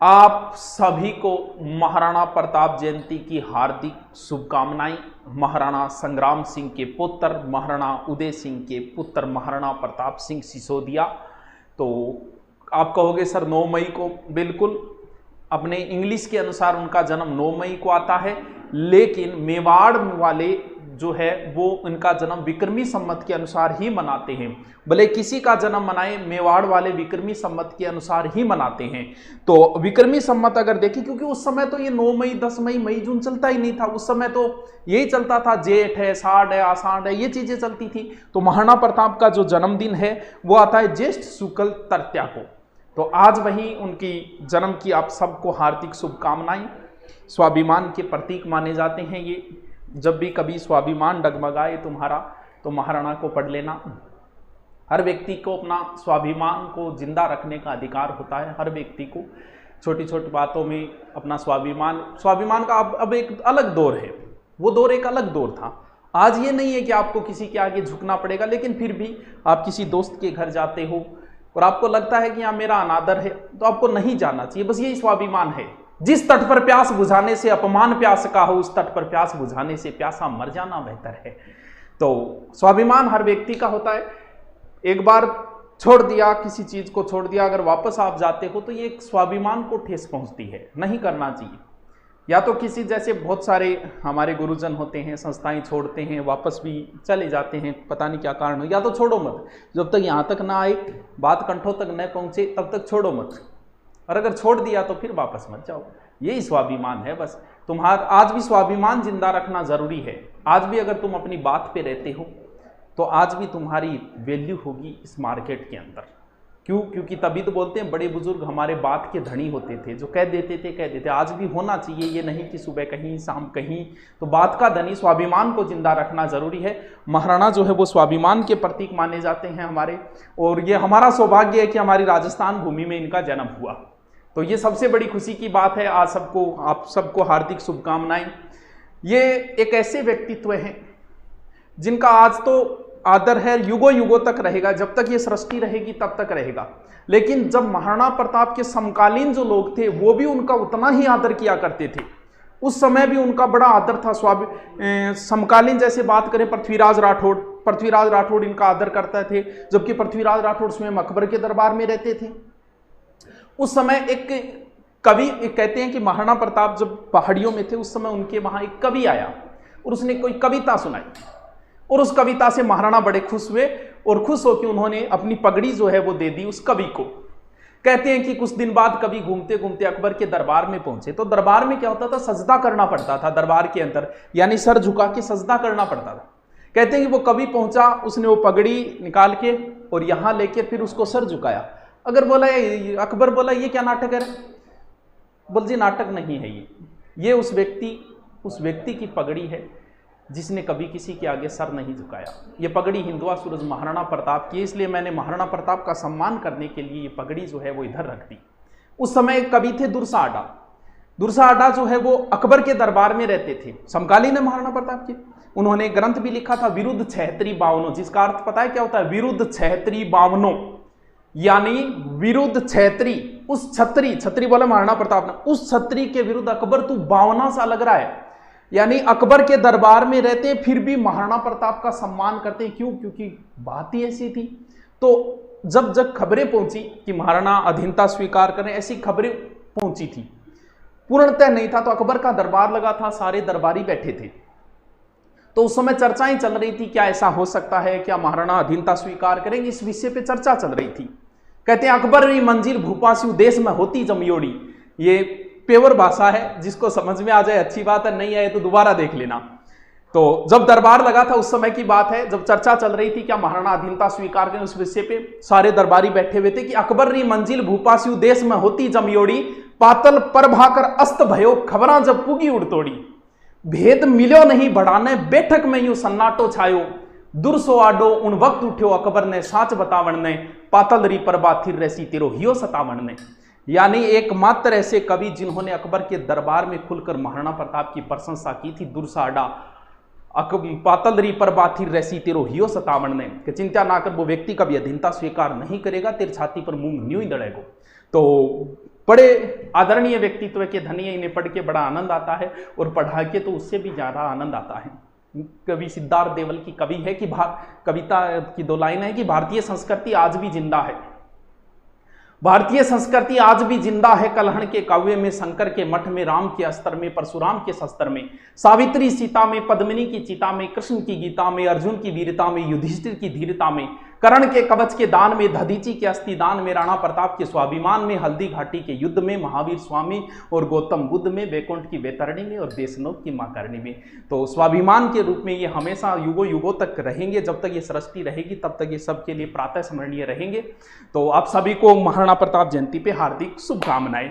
आप सभी को महाराणा प्रताप जयंती की हार्दिक शुभकामनाएं। महाराणा संग्राम सिंह के पुत्र, महाराणा उदय सिंह के पुत्र, महाराणा प्रताप सिंह सिसोदिया। तो आप कहोगे सर 9 मई को, बिल्कुल अपने इंग्लिश के अनुसार उनका जन्म 9 मई को आता है, लेकिन मेवाड़ वाले जो है वो इनका जन्म विक्रमी संवत के अनुसार ही मनाते हैं। भले किसी का जन्म मनाए, मेवाड़ वाले विक्रमी संवत के अनुसार ही मनाते हैं। तो विक्रमी संवत अगर देखें, क्योंकि उस समय तो ये 9 मई 10 मई मई जून चलता ही नहीं था, उस समय तो यही चलता था, जेठ है, साढ़ है, आषाढ़ है, ये चीजें चलती थी। तो महाराणा प्रताप का जो जन्मदिन है वो आता है ज्येष्ठ शुक्ल तृतीया को। तो आज वही उनकी जन्म की आप सबको हार्दिक शुभकामनाएं। स्वाभिमान के प्रतीक माने जाते हैं ये। जब भी कभी स्वाभिमान डगमगाए तुम्हारा तो महाराणा को पढ़ लेना। हर व्यक्ति को अपना स्वाभिमान को जिंदा रखने का अधिकार होता है। हर व्यक्ति को छोटी छोटी बातों में अपना स्वाभिमान का अब एक अलग दौर है, वो दौर एक अलग दौर था। आज ये नहीं है कि आपको किसी के आगे झुकना पड़ेगा, लेकिन फिर भी आप किसी दोस्त के घर जाते हो और आपको लगता है कि यहाँ मेरा अनादर है, तो आपको नहीं जाना चाहिए। बस यही स्वाभिमान है। जिस तट पर प्यास बुझाने से अपमान प्यास का हो, उस तट पर प्यास बुझाने से प्यासा मर जाना बेहतर है। तो स्वाभिमान हर व्यक्ति का होता है। एक बार छोड़ दिया, किसी चीज को छोड़ दिया, अगर वापस आप जाते हो तो ये एक स्वाभिमान को ठेस पहुंचती है, नहीं करना चाहिए। या तो किसी जैसे बहुत सारे हमारे गुरुजन होते हैं, संस्थाएं छोड़ते हैं, वापस भी चले जाते हैं, पता नहीं क्या कारण हो। या तो छोड़ो मत, जब तक यहाँ तक ना आए, बात कंठों तक न पहुंचे, तब तक छोड़ो मत। और अगर छोड़ दिया तो फिर वापस मत जाओ। यही स्वाभिमान है। बस तुम्हारा आज भी स्वाभिमान जिंदा रखना जरूरी है। आज भी अगर तुम अपनी बात पे रहते हो तो आज भी तुम्हारी वैल्यू होगी इस मार्केट के अंदर। क्यों? क्योंकि तभी तो बोलते हैं बड़े बुजुर्ग हमारे बात के धनी होते थे, जो कह देते थे। आज भी होना चाहिए, ये नहीं कि सुबह कहीं शाम कहीं। तो बात का धनी, स्वाभिमान को जिंदा रखना जरूरी है। महाराणा जो है वो स्वाभिमान के प्रतीक माने जाते हैं हमारे। और ये हमारा सौभाग्य है कि हमारी राजस्थान भूमि में इनका जन्म हुआ। तो ये सबसे बड़ी खुशी की बात है। आज आप सबको हार्दिक शुभकामनाएं। ये एक ऐसे व्यक्तित्व हैं जिनका आज तो आदर है, युगों युगों तक रहेगा। जब तक ये सृष्टि रहेगी तब तक रहेगा। लेकिन जब महाराणा प्रताप के समकालीन जो लोग थे वो भी उनका उतना ही आदर किया करते थे। उस समय भी उनका बड़ा आदर था। समकालीन जैसे बात करें, पृथ्वीराज राठौड़ इनका आदर करते थे, जबकि पृथ्वीराज राठौड़ स्वयं अकबर के दरबार में रहते थे। उस समय एक कवि कहते हैं कि महाराणा प्रताप जब पहाड़ियों में थे उस समय उनके वहां एक कवि आया और उसने कोई कविता सुनाई, और उस कविता से महाराणा बड़े खुश हुए और खुश होकर उन्होंने अपनी पगड़ी जो है वो दे दी उस कवि को। कहते हैं कि कुछ दिन बाद कवि घूमते घूमते अकबर के दरबार में पहुंचे। तो दरबार में क्या होता था, सजदा करना पड़ता था दरबार के अंदर, यानी सर झुका के सजदा करना पड़ता था। कहते हैं कि वो कवि पहुंचा, उसने वो पगड़ी निकाल के और यहां लेके फिर उसको सर झुकाया। अकबर बोला ये क्या नाटक है? बोल जी नाटक नहीं है, ये उस व्यक्ति की पगड़ी है जिसने कभी किसी के आगे सर नहीं झुकाया। ये पगड़ी हिंदुआ सूरज महाराणा प्रताप की, इसलिए मैंने महाराणा प्रताप का सम्मान करने के लिए ये पगड़ी जो है वो इधर रख दी। उस समय एक कवि थे दुर्सा आडा जो है वो अकबर के दरबार में रहते थे, समकालीन है महाराणा प्रताप के। उन्होंने ग्रंथ भी लिखा था विरुद्ध छहत्री बावनों, जिसका अर्थ पता है क्या होता है? विरुद्ध छहत्री बावनों, यानी विरुद्ध छत्री, उस छत्री बोला महाराणा प्रताप ने, उस छत्री के विरुद्ध अकबर तू बावना सा लग रहा है। यानी अकबर के दरबार में रहते हैं फिर भी महाराणा प्रताप का सम्मान करते हैं। क्यों? क्योंकि बात ही ऐसी थी। तो जब खबरें पहुंची कि महाराणा अधीनता स्वीकार करें, ऐसी खबरें पहुंची थी, पूर्णतः नहीं था। तो अकबर का दरबार लगा था, सारे दरबारी बैठे थे। तो उस समय चर्चाएं चल रही थी, क्या ऐसा हो सकता है, क्या महाराणा अधीनता स्वीकार करेंगे, इस विषय पे चर्चा चल रही थी। कहते हैं अकबर री मंजिल भूपासी देश में होती जमयोड़ी। ये पेवर भाषा है, जिसको समझ में आ जाए अच्छी बात है, नहीं आए तो दोबारा देख लेना। तो जब दरबार लगा था उस समय की बात है, जब चर्चा चल रही थी क्या महाराणा अधीनता स्वीकार करें, उस विषय पे सारे दरबारी बैठे हुए थे कि अकबर री मंजिल भूपासी देश में होती जमयोड़ी, पातल पर भाकर अस्त भयो खबरा जब पुगी उड़तोड़ी। भेद मिलो नहीं बढ़ाने बैठक में यूं सन्नाटो छायो, दुरसो आडो उन वक्त उठ्यो अकबर ने साच बतावण ने, पातल री परबा थिर रसी तेरो हियो सतावण ने। यानी एकमात्र ऐसे कवि जिन्होंने अकबर के दरबार में खुलकर महाराणा प्रताप की प्रशंसा की थी, दुरसाडा। पातल री परबा थिर रसी तेरो हियो सतावण ने, कि चिंता ना कर, वो व्यक्ति कभी अधीनता स्वीकार नहीं करेगा, तेरे छाती पर मूंग न्यू ही दड़ेगो। तो बड़े आदरणीय व्यक्तित्व के धनी है, इन्हें पढ़ के बड़ा आनंद आता है और पढ़ा के तो उससे भी ज़्यादा आनंद आता है। कवि सिद्धार्थ देवल की कवि है कि कविता की 2 लाइन है कि भारतीय संस्कृति आज भी जिंदा है, भारतीय संस्कृति आज भी जिंदा है, कलहण के काव्य में, शंकर के मठ में, राम के अस्त्र में, परशुराम के शस्त्र में, सावित्री सीता में, पद्मिनी की चिता में, कृष्ण की गीता में, अर्जुन की वीरता में, युधिष्ठिर की धीरता में, कर्ण के कवच के दान में, दधीची के अस्थि दान में, राणा प्रताप के स्वाभिमान में, हल्दी घाटी के युद्ध में, महावीर स्वामी और गौतम बुद्ध में, वैकुंठ की वैतरणी में और देशनोक की मां करणी में। तो स्वाभिमान के रूप में ये हमेशा युगों युगों तक रहेंगे, जब तक ये सृष्टि रहेगी तब तक ये सबके लिए प्रातः स्मरणीय रहेंगे। तो आप सभी को महाराणा प्रताप जयंती पे हार्दिक शुभकामनाएं।